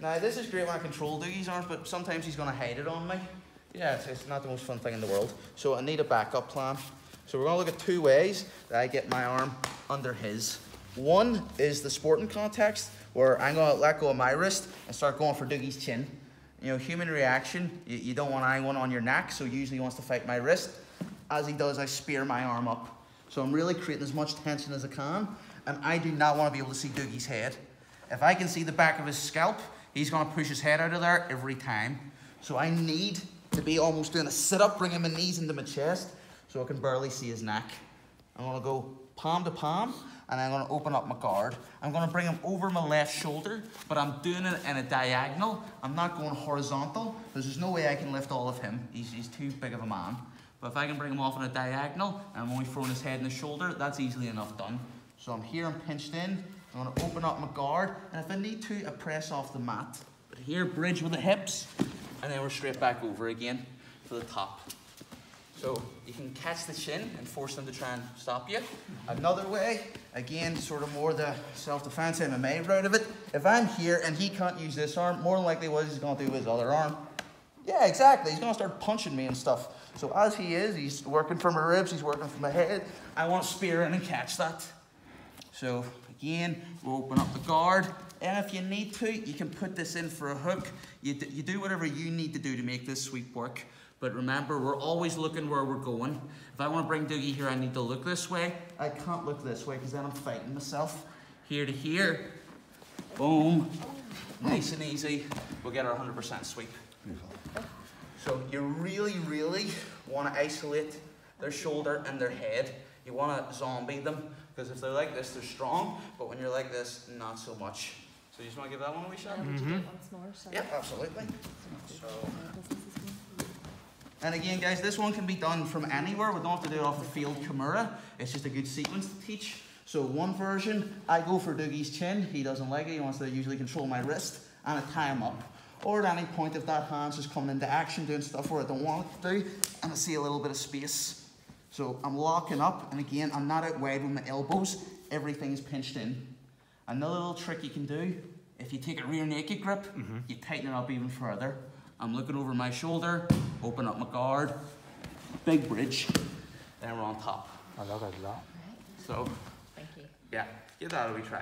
Now this is great when I control Doogie's arms, but sometimes he's going to hide it on me. Yeah, it's not the most fun thing in the world. So I need a backup plan. So we're going to look at two ways that I get my arm under his. One is the sporting context, where I'm going to let go of my wrist and start going for Doogie's chin. You know, human reaction, you don't want anyone on your neck, so usually he wants to fight my wrist. As he does, I spear my arm up. So I'm really creating as much tension as I can, and I do not want to be able to see Doogie's head. If I can see the back of his scalp, he's going to push his head out of there every time. So I need to be almost doing a sit-up, bringing my knees into my chest, so I can barely see his neck. I'm going to go palm to palm, and I'm going to open up my guard. I'm going to bring him over my left shoulder, but I'm doing it in a diagonal. I'm not going horizontal, because there's no way I can lift all of him. He's too big of a man. But if I can bring him off on a diagonal, and I'm only throwing his head and his shoulder, that's easily enough done. So I'm here, I'm pinched in. I'm going to open up my guard, and if I need to, I press off the mat. But here, bridge with the hips, and then we're straight back over again for the top. So you can catch the chin and force them to try and stop you. Another way, again, sort of more the self-defense MMA route of it. If I'm here and he can't use this arm, more than likely what he's going to do with his other arm. Yeah, exactly. He's going to start punching me and stuff. So as he is, he's working for my ribs, he's working for my head. I want to spear in and catch that. So again, we'll open up the guard. And if you need to, you can put this in for a hook. You do whatever you need to do to make this sweep work. But remember, we're always looking where we're going. If I want to bring Doogie here, I need to look this way. I can't look this way because then I'm fighting myself. Here to here. Boom. Nice and easy. We'll get our 100% sweep. So you really, really want to isolate their shoulder and their head. You want to zombie them, because if they're like this, they're strong, but when you're like this, not so much. So you just want to give that one a wee shot? Yeah, absolutely. So, and again, guys, this one can be done from anywhere. We don't have to do it off the Failed Kimura. It's just a good sequence to teach. So one version, I go for Doogie's chin. He doesn't like it. He wants to usually control my wrist, and I tie him up. Or at any point, if that hand's just coming into action, doing stuff where I don't want it to do, and I see a little bit of space. So I'm locking up, and again, I'm not out wide with my elbows. Everything's pinched in. Another little trick you can do, if you take a rear naked grip, you tighten it up even further. I'm looking over my shoulder, open up my guard, big bridge, then we're on top. I love it a lot. So, Thank you. yeah, give that a wee try.